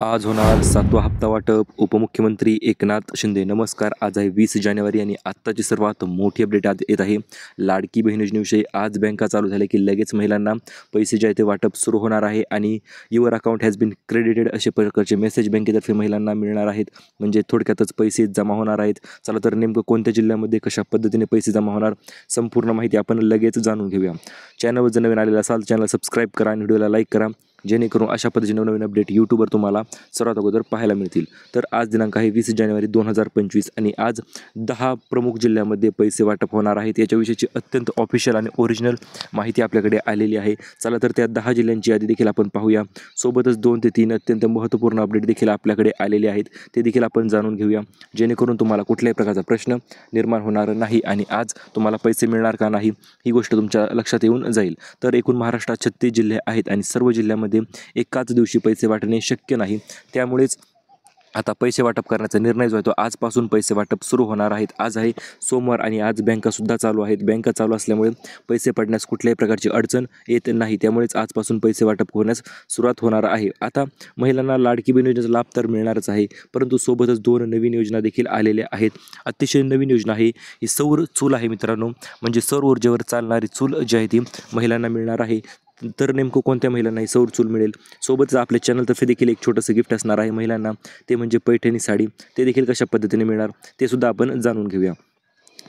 आज होणार 7वा हप्ता वाटप. उपमुख्यमंत्री एकनाथ शिंदे. नमस्कार. आज आहे 20 जानेवारी आणि आत्ताची सर्वात मोठी अपडेट आज येत आहे. लाडकी बहीण योजनेविषयी आज बँका चालू झाल्या की लगेच महिलांना पैसे जे आहे ते वाटप सुरू होणार आहे आणि your account has been credited असे प्रकारचे मेसेज बँकेतर्फे महिलांना मिळणार आहेत. म्हणजे थोडक्यातच पैसे जमा होणार आहेत. चला तर नेमकं कोणत्या जिल्ह्यामध्ये कशा पद्धतीने पैसे जमा होणार संपूर्ण माहिती आपण लगेच जाणून घेऊया. चॅनलवर जर नवीन आलेला असाल चॅनल सबस्क्राईब करा आणि व्हिडिओला लाईक करा, जेणेकरून अशा पद्धतीने नवनवीन अपडेट यूट्यूबवर तुम्हाला सर्वात अगोदर पाहायला मिळतील. तर आज दिनांक आहे 20 जानेवारी 2025 आणि आज 10 प्रमुख जिल्ह्यामध्ये पैसे वाटप होणार आहेत. याच्याविषयीची अत्यंत ऑफिशियल आणि ओरिजिनल माहिती आपल्याकडे आलेली आहे. चला तर त्या 10 जिल्ह्यांची यादी देखील आपण पाहूया. सोबतच 2 ते 3 अत्यंत महत्त्वपूर्ण अपडेट देखील आपल्याकडे आलेले आहेत, ते देखील आपण जाणून घेऊया, जेणेकरून तुम्हाला कुठल्याही प्रकारचा प्रश्न निर्माण होणार नाही आणि आज तुम्हाला पैसे मिळणार का नाही ही गोष्ट तुमच्या लक्षात येऊन जाईल. तर एकूण महाराष्ट्रात 36 जिल्हे आहेत आणि सर्व जिल्ह्यामध्ये एकाच दिवशी पैसे वाटणे शक्य नाही. त्यामुळेच आता पैसे वाटप करण्याचा निर्णय जो आहे तो आजपासून पैसे वाटप सुरू होणार आहेत. आज आहे सोमवार आणि आज बँकासुद्धा चालू आहेत. बँका चालू असल्यामुळे पैसे पडण्यास कुठल्याही प्रकारची अडचण येत नाही. त्यामुळेच आजपासून पैसे वाटप होण्यास सुरुवात होणार आहे. आता महिलांना लाडकी बहीण योजनेचा लाभ तर मिळणारच आहे, परंतु सोबतच 2 नवीन योजना देखील आलेल्या आहेत. अतिशय नवीन योजना आहे ही सौर चूल आहे मित्रांनो. म्हणजे सौर ऊर्जेवर चालणारी चूल जी आहे ती महिलांना मिळणार आहे. तर नेमकं कोणत्या महिलांना ही सौर चूल मिळेल. सोबतच आपल्या चॅनलतर्फे देखील एक छोटंसं गिफ्ट असणार आहे महिलांना, ते म्हणजे पैठणी साडी. ते देखील कशा पद्धतीने मिळणार ते सुद्धा आपण जाणून घेऊया.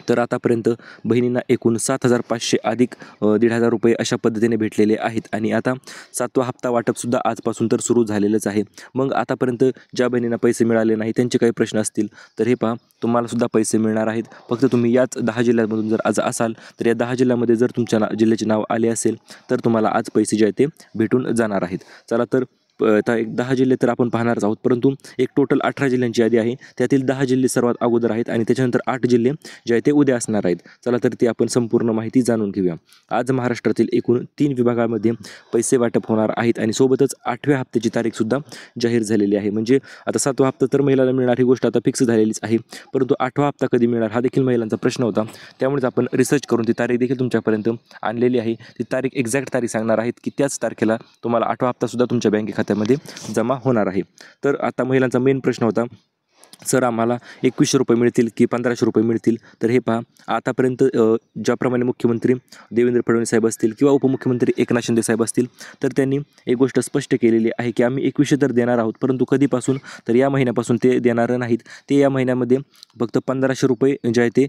तर आतापर्यंत बहिणींना एकूण 7,500 अधिक 1,500 रुपये अशा पद्धतीने भेटलेले आहेत आणि आता 7वा हप्ता वाटपसुद्धा आजपासून तर सुरू झालेलंच आहे. मग आतापर्यंत ज्या बहिणींना पैसे मिळाले नाही त्यांचे काही प्रश्न असतील तर हे पहा, तुम्हालासुद्धा पैसे मिळणार आहेत. फक्त तुम्ही याच 10 जिल्ह्यांमधून जर आज असाल तर या 10 जिल्ह्यामध्ये जर तुमच्या जिल्ह्याचे नाव आले असेल तर तुम्हाला आज पैसे जे आहेत ते भेटून जाणार आहेत. चला तर आता एक 10 जिल्हे तर आपण पाहणारच आहोत, परंतु एक टोटल 18 जिल्ह्यांची यादी आहे. त्यातील 10 जिल्हे सर्वात अगोदर आहेत आणि त्याच्यानंतर 8 जिल्हे जे आहेत ते उद्या असणार आहेत. चला तर ते आपण संपूर्ण माहिती जाणून घेऊया. आज महाराष्ट्रातील एकूण 3 विभागामध्ये पैसे वाटप होणार आहेत आणि सोबतच 8व्या हप्त्याची तारीखसुद्धा जाहीर झालेली आहे. म्हणजे आता 7वा हप्ता तर महिलांना मिळणार ही गोष्ट आता फिक्स झालेलीच आहे, परंतु 8वा हप्ता कधी मिळणार हा देखील महिलांचा प्रश्न होता. त्यामुळेच आपण रिसर्च करून ती तारीख देखील तुमच्यापर्यंत आणलेली आहे. ती तारीख एक्झॅक्ट तारीख सांगणार आहेत की त्याच तारखेला तुम्हाला 8वा हप्तासुद्धा तुमच्या बँके खात्यामध्ये जमा होणार आहे. तर आता महिलांचा मेन प्रश्न होता, सर आम्हाला 2100 रुपये मिळतील की 1500 रुपये मिळतील. तर हे पहा, आतापर्यंत ज्याप्रमाणे मुख्यमंत्री देवेंद्र फडणवीस साहेब असतील किंवा उपमुख्यमंत्री एकनाथ शिंदे साहेब असतील तर त्यांनी एक गोष्ट स्पष्ट केलेली आहे की आम्ही 2100 तर देणार आहोत, परंतु कधीपासून तर या महिन्यापासून ते देणार नाहीत. ते या महिन्यामध्ये फक्त 1500 रुपये जे आहे ते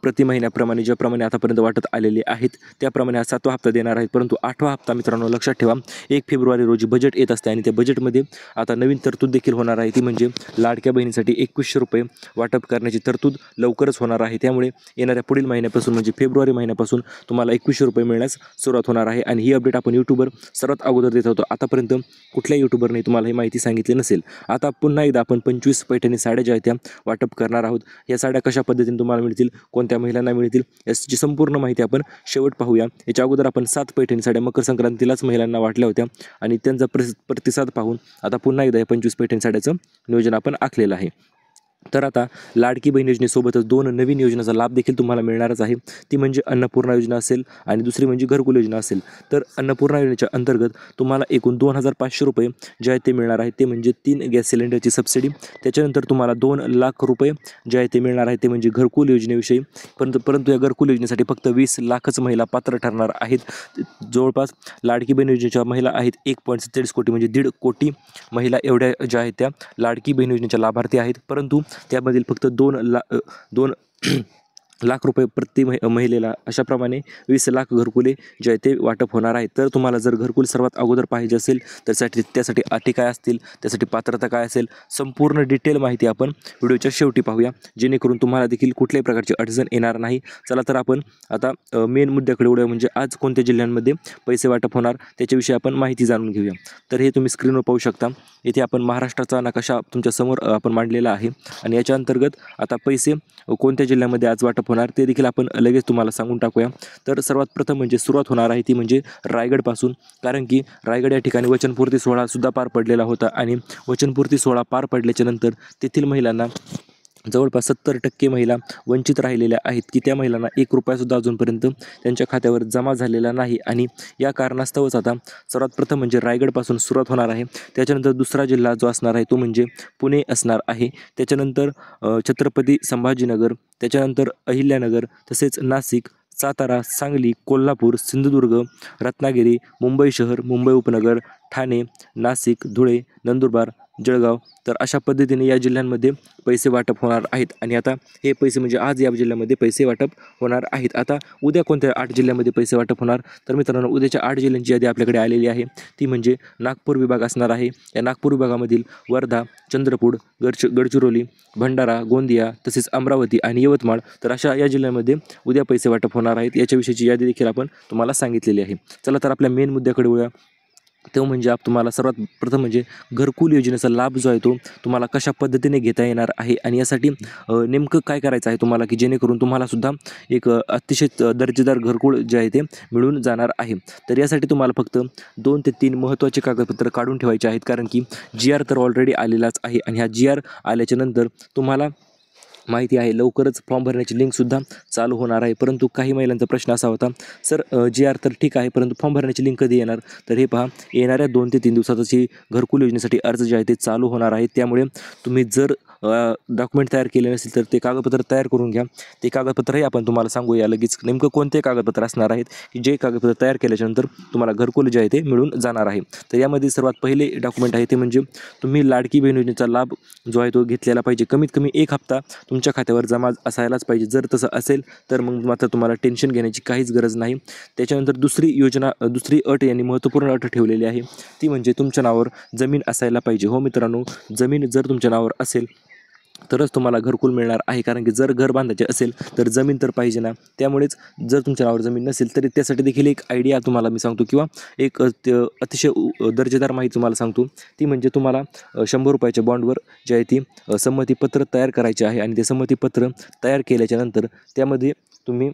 प्रति महिन्याप्रमाणे ज्याप्रमाणे आतापर्यंत वाटत आलेले आहेत त्याप्रमाणे हा 7वा हप्ता देणार आहेत. परंतु 8वा हप्ता मित्रांनो लक्षात ठेवा, 1 फेब्रुवारी रोजी बजेट येत असते आणि त्या बजेटमध्ये आता नवीन तरतूद देखील होणार आहे. ती म्हणजे लाडक्या बहिणीसाठी 2100 रुपये वाटप करण्याची तरतूद लवकरच होणार आहे. त्यामुळे येणाऱ्या पुढील महिन्यापासून म्हणजे फेब्रुवारी महिन्यापासून तुम्हाला 2100 रुपये मिळण्यास सुरुवात होणार आहे आणि ही अपडेट आपण यूट्यूबवर सर्वात अगोदर देत होतो. आतापर्यंत कुठल्याही यूट्यूबरने तुम्हाला ही माहिती सांगितली नसेल. आता पुन्हा एकदा आपण 25 पैठणी साड्या ज्या आहेत त्या वाटप करणार आहोत. या साड्या कशा पद्धतीने तुम्हाला मिळतील, कोणत्या महिलांना मिळतील याची संपूर्ण माहिती आपण शेवट पाहूया. याच्या अगोदर आपण 7 पैठणी साड्या मकर संक्रांतीलाच महिलांना वाटल्या होत्या आणि त्यांचा प्रतिसाद पाहून आता पुन्हा एकदा 25 पैठणी साड्याचं नियोजन आपण आखलेलं आहे. तर आता लाडकी बहीण योजनेसोबतच 2 नवीन योजनेचा लाभ देखील तुम्हाला मिळणारच आहे. ती म्हणजे अन्नपूर्णा योजना असेल आणि दुसरी म्हणजे घरकुल योजना असेल. तर अन्नपूर्णा योजनेच्या अंतर्गत तुम्हाला एकूण 2,500 रुपये जे आहेत ते मिळणार आहेत. ते म्हणजे 3 गॅस सिलेंडरची सबसिडी. त्याच्यानंतर तुम्हाला 2 लाख रुपये जे आहे ते मिळणार आहे, ते म्हणजे घरकुल योजनेविषयी. परंतु या घरकुल योजनेसाठी फक्त 20 लाखच महिला पात्र ठरणार आहेत. जवळपास लाडकी बहीण योजनेच्या महिला आहेत 1.47 कोटी म्हणजे 1.5 कोटी महिला एवढ्या ज्या आहेत त्या लाडकी बहीण योजनेच्या लाभार्थी आहेत. परंतु त्यामधील फक्त 2 लाख रुपये प्रति महिलेला अशाप्रमाणे 20 लाख घरकुले जे आहे ते वाटप होणार आहे. तर तुम्हाला जर घरकुल सर्वात अगोदर पाहिजे असेल तर त्यासाठी अटी काय असतील, त्यासाठी पात्रता काय असेल, संपूर्ण डिटेल माहिती आपण व्हिडिओच्या शेवटी पाहूया, जेणेकरून तुम्हाला देखील कुठल्याही प्रकारची अडचण येणार नाही. चला तर आपण आता मेन मुद्द्याकडे वळूया, म्हणजे आज कोणत्या जिल्ह्यांमध्ये पैसे वाटप होणार त्याच्याविषयी आपण माहिती जाणून घेऊया. तर हे तुम्ही स्क्रीनवर पाहू शकता. येथे आपण महाराष्ट्राचा नकाशा तुमच्यासमोर आपण मांडलेला आहे आणि याच्या अंतर्गत आता पैसे कोणत्या जिल्ह्यामध्ये आज वाटप होणार ते देखील आपण लगेच तुम्हाला सांगून टाकूया. तर सर्वात प्रथम म्हणजे सुरुवात होणार आहे ती म्हणजे रायगडपासून, कारण की रायगड या ठिकाणी वचनपूर्ती सोहळासुद्धा पार पडलेला होता आणि वचनपूर्ती सोहळा पार पडल्याच्या नंतर तेथील महिलांना जवळपास 70% महिला वंचित राहिलेल्या आहेत की त्या महिलांना ₹1 अजूनपर्यंत त्यांच्या खात्यावर जमा झालेला नाही आणि या कारणास्तवच आता सर्वात प्रथम म्हणजे रायगडपासून सुरुवात होणार आहे. त्याच्यानंतर दुसरा जिल्हा जो असणार आहे तो म्हणजे पुणे असणार आहे. त्याच्यानंतर छत्रपती संभाजीनगर, त्याच्यानंतर अहिल्यानगर, तसेच नाशिक, सातारा, सांगली, कोल्हापूर, सिंधुदुर्ग, रत्नागिरी, मुंबई शहर, मुंबई उपनगर, ठाणे, नाशिक, धुळे, नंदुरबार, जळगाव. तर अशा पद्धतीने या जिल्ह्यांमध्ये पैसे वाटप होणार आहेत आणि आता हे पैसे म्हणजे आज या जिल्ह्यामध्ये पैसे वाटप होणार आहेत. आता उद्या कोणत्या 8 जिल्ह्यामध्ये पैसे वाटप होणार, तर मित्रांनो उद्याच्या 8 जिल्ह्यांची यादी आपल्याकडे आलेली आहे. ती म्हणजे नागपूर विभाग असणार आहे. या नागपूर विभागामधील वर्धा, चंद्रपूर, गडचिरोली, भंडारा, गोंदिया, तसेच अमरावती आणि यवतमाळ. तर अशा या जिल्ह्यामध्ये उद्या पैसे वाटप होणार आहेत. याच्याविषयीची यादी देखील आपण तुम्हाला सांगितलेली आहे. चला तर आपल्या मेन मुद्द्याकडे वळूया. तो म्हणजे तुम्हाला सर्वात प्रथम म्हणजे घरकुल योजनेचा लाभ जो आहे तो तुम्हाला कशा पद्धतीने घेता येणार आहे आणि यासाठी नेमकं काय करायचं आहे तुम्हाला की जेणेकरून तुम्हालासुद्धा एक अतिशय दर्जेदार घरकुल जे आहे ते मिळून जाणार आहे. तर यासाठी तुम्हाला फक्त 2 ते 3 महत्त्वाचे कागदपत्र काढून ठेवायचे आहेत, कारण की GR तर ऑलरेडी आलेलाच आहे आणि ह्या GR आल्याच्यानंतर तुम्हाला माहिती आहे लवकरच फॉर्म भरण्याची लिंकसुद्धा चालू होणार आहे. परंतु काही महिलांचा प्रश्न असा होता, सर GR तर ठीक आहे परंतु फॉर्म भरण्याची लिंक कधी येणार? तर हे पहा, येणाऱ्या 2 ते 3 दिवसातच ही घरकुल योजनेसाठी अर्ज जे आहे ते चालू होणार आहे. त्यामुळे तुम्ही जर डॉक्युमेंट तयार केले नसेल तर ते कागदपत्र तयार करून घ्या. ते कागदपत्रही आपण तुम्हाला सांगूया लगेच नेमकं कोणते कागदपत्र असणार आहेत की जे कागदपत्र तयार केल्याच्यानंतर तुम्हाला घरकुल जे आहे ते मिळून जाणार आहे. तर यामध्ये सर्वात पहिले डॉक्युमेंट आहे ते म्हणजे तुम्ही लाडकी बहीण योजनेचा लाभ जो आहे तो घेतलेला पाहिजे. कमीत कमी 1 हप्ता तुमच्या खात्यावर जमा असायलाच पाहिजे. जर तसं असेल तर मग मात्र तुम्हाला टेन्शन घेण्याची काहीच गरज नाही. त्याच्यानंतर दुसरी अट यांनी महत्त्वपूर्ण अट ठेवलेली आहे, ती म्हणजे तुमच्या नावावर जमीन असायला पाहिजे. हो मित्रांनो, जमीन जर तुमच्या नावावर असेल तरच तुम्हाला घरकुल मिळणार आहे, कारण की जर घर बांधायचे असेल तर जमीन तर पाहिजे ना. त्यामुळेच जर तुमच्या नावावर जमीन नसेल तरी त्यासाठी देखील एक आयडिया तुम्हाला मी सांगतो किंवा एक अतिशय दर्जेदार माहिती तुम्हाला सांगतो, ती म्हणजे तुम्हाला ₹100 बॉन्डवर जे आहे ती संमतीपत्र तयार करायचे आहे आणि ते संमतीपत्र तयार केल्याच्यानंतर त्यामध्ये तुम्ही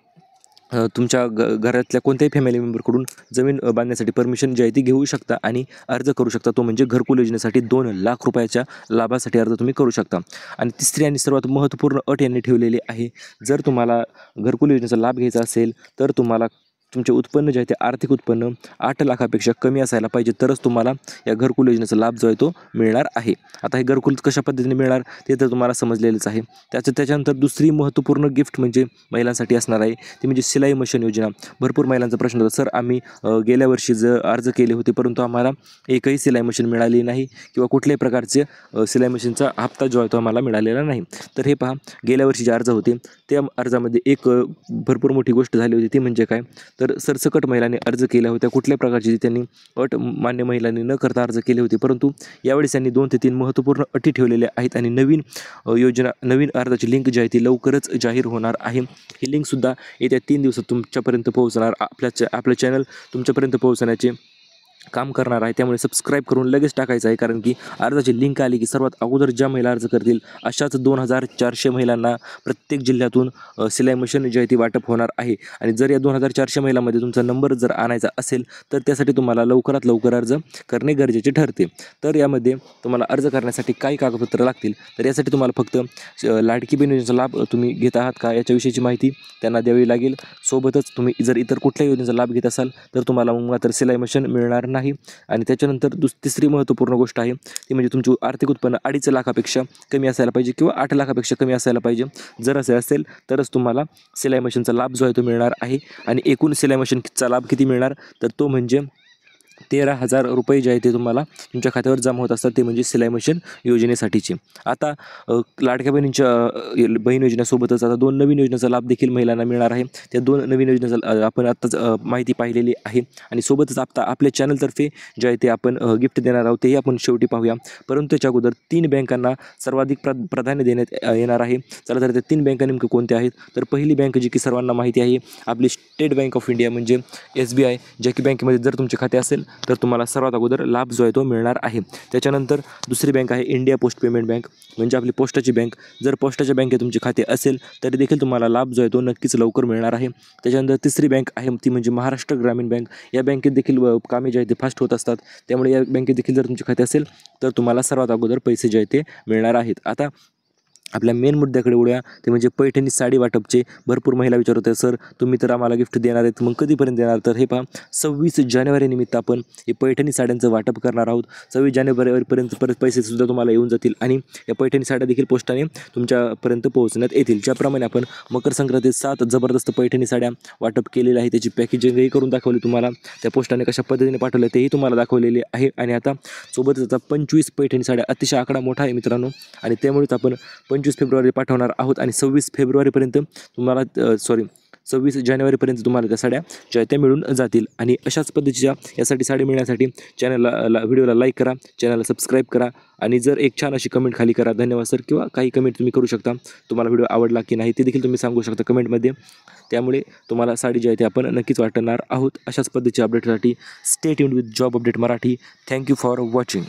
तुमच्या घरातल्या कोणत्याही फॅमिली मेंबरकडून जमीन बांधण्यासाठी परमिशन जी आहे ती घेऊ शकता आणि अर्ज करू शकता. तो म्हणजे घरकुल योजनेसाठी ₹2,00,000 लाभासाठी अर्ज तुम्ही करू शकता. आणि तिसरी आणि सर्वात महत्त्वपूर्ण अट यांनी ठेवलेली आहे, जर तुम्हाला घरकुल योजनेचा लाभ घ्यायचा असेल तर तुम्हाला तुमचे उत्पन्न जे आहे ते आर्थिक उत्पन्न 8 लाखापेक्षा कमी असायला पाहिजे, तरच तुम्हाला या घरकुल योजनेचा लाभ जो आहे तो मिळणार आहे. आता हे घरकुल कशा पद्धतीने मिळणार ते तर तुम्हाला समजलेलंच आहे. त्याच्यानंतर दुसरी महत्त्वपूर्ण गिफ्ट म्हणजे महिलांसाठी असणार आहे, ती म्हणजे सिलाई मशीन योजना. भरपूर महिलांचा प्रश्न होता, सर आम्ही गेल्या वर्षी अर्ज केले होते परंतु आम्हाला एकही सिलाई मशीन मिळाली नाही किंवा कुठल्याही प्रकारचे सिलाई मशीनचा हप्ता जो आहे तो आम्हाला मिळालेला नाही. तर हे पहा, गेल्या वर्षी जे अर्ज होते त्या अर्जामध्ये एक भरपूर मोठी गोष्ट झाली होती, ती म्हणजे काय, तर सरसकट महिलांनी अर्ज केल्या होत्या. कुठल्या प्रकारची त्यांनी अट मान्य महिलांनी न करता अर्ज केले होते, परंतु यावेळेस त्यांनी 2 ते 3 महत्त्वपूर्ण अटी ठेवलेल्या आहेत आणि नवीन अर्जाची लिंक जी आहे ती लवकरच जाहीर होणार आहे. ही लिंकसुद्धा येत्या 3 दिवसात तुमच्यापर्यंत पोहोचणार. आपलं चॅनल तुमच्यापर्यंत पोहोचण्याचे काम करणार आहे. त्यामुळे सबस्क्राईब करून लगेच टाकायचं आहे, कारण की अर्जाची लिंक आली की सर्वात अगोदर ज्या महिला अर्ज करतील अशाच 2,400 महिलांना प्रत्येक जिल्ह्यातून सिलाई मशीन जी आहे ती वाटप होणार आहे. आणि जर या 2,400 महिलांमध्ये तुमचा नंबर जर आणायचा असेल तर त्यासाठी तुम्हाला लवकरात लवकर अर्ज करणे गरजेचे ठरते. तर यामध्ये तुम्हाला अर्ज करण्यासाठी काय कागदपत्र लागतील, तर यासाठी तुम्हाला फक्त लाडकी बहीण योजनेचा लाभ तुम्ही घेत आहात का याच्याविषयीची माहिती त्यांना द्यावी लागेल. सोबतच तुम्ही जर इतर कुठल्या योजनेचा लाभ घेत असाल तर तुम्हाला मग मात्र सिलाई मशीन मिळणार नाही. आणि त्याच्यानंतर तिसरी महत्त्वपूर्ण गोष्ट आहे ती म्हणजे तुमचे आर्थिक उत्पन्न 2.5 लाखापेक्षा कमी असायला पाहिजे किंवा 8 लाखापेक्षा कमी असायला पाहिजे. जर असे असेल तरच तुम्हाला सिलाई मशीनचा लाभ जो आहे तो मिळणार आहे. आणि एकूण सिलाई मशीनचा लाभ किती मिळणार, तर तो म्हणजे ₹13,000 जे आहे ते तुम्हाला तुमच्या खात्यावर जमा होत असतात, ते म्हणजे सिलाई मशीन योजनेसाठीचे. आता लाडक्या बहीण योजनेसोबतच आता 2 नवीन योजनेचा लाभ देखील महिलांना मिळणार आहे. त्या 2 नवीन योजनेचा आपण आत्ताच माहिती पाहिलेली आहे आणि सोबतच आता आपल्या चॅनलतर्फे जे आहे ते आपण गिफ्ट देणार आहोत, तेही आपण शेवटी पाहूया. परंतु त्याच्या अगोदर 3 बँकांना सर्वाधिक प्राधान्य देण्यात येणार आहे. चला तर त्या 3 बँका नेमकं कोणत्या आहेत, तर पहिली बँक जी की सर्वांना माहिती आहे आपली स्टेट बँक ऑफ इंडिया म्हणजे SBI, ज्या की बँकेमध्ये जर तुमचे खाते असेल तर तुम्हाला सर्वात अगोदर लाभ जो आहे तो मिळणार आहे. त्याच्यानंतर दुसरी बँक आहे इंडिया पोस्ट पेमेंट बँक, म्हणजे आपली पोस्टाची बँक. जर पोस्टाच्या बँकेत तुमचे खाते असेल तरी देखील तुम्हाला लाभ जो आहे तो नक्कीच लवकर मिळणार आहे. त्याच्यानंतर तिसरी बँक आहे ती म्हणजे महाराष्ट्र ग्रामीण बँक. या बँकेत देखील कामे जे आहे ते फास्ट होत असतात, त्यामुळे या बँकेत देखील जर तुमचे खाते असेल तर तुम्हाला सर्वात अगोदर पैसे जे आहेत ते मिळणार आहेत. आता आपल्या मेन मुद्द्याकडे वळूया, ते म्हणजे पैठणी साडी वाटपचे. भरपूर महिला विचारत होत्या, सर तुम्ही तर आम्हाला गिफ्ट देणार आहेत, मग कधीपर्यंत देणार? तर हे पहा, 26 जानेवारी निमित्त आपण हे पैठणी साड्यांचं वाटप करणार आहोत. 26 जानेवारीपर्यंत परत पैसेसुद्धा तुम्हाला येऊन जातील आणि या पैठणी साड्या देखील पोस्टाने तुमच्यापर्यंत पोहोचण्यात येतील. ज्याप्रमाणे आपण मकर संक्रांतीत 7 जबरदस्त पैठणी साड्या वाटप केलेल्या आहे, त्याची पॅकेजिंगही करून दाखवली तुम्हाला. त्या पोस्टाने कशा पद्धतीने पाठवलं तेही तुम्हाला दाखवलेले आहे. आणि आता सोबतच आता 25 पैठणी साड्या, अतिशय आकडा मोठा आहे मित्रांनो, आणि त्यामुळेच आपण 25 फेब्रुवारी पाठवणार आहोत आणि 26 फेब्रुवारीपर्यंत तुम्हाला 26 जानेवारीपर्यंत तुम्हाला त्या साड्या ज्या त्या मिळून जातील. आणि अशाच पद्धतीच्या यासाठी साडी मिळण्यासाठी व्हिडिओला लाईक करा, चॅनलला सबस्क्राईब करा आणि जर एक छान अशी कमेंट खाली करा, धन्यवाद सर, किंवा काही कमेंट तुम्ही करू शकता. तुम्हाला व्हिडिओ आवडला की नाही ते देखील तुम्ही सांगू शकता कमेंटमध्ये. त्यामुळे तुम्हाला साडी जी आहे ते आपण नक्कीच वाटणार आहोत. अशाच पद्धतीच्या अपडेटसाठी stay tuned with job update Marathi. Thank you for watching.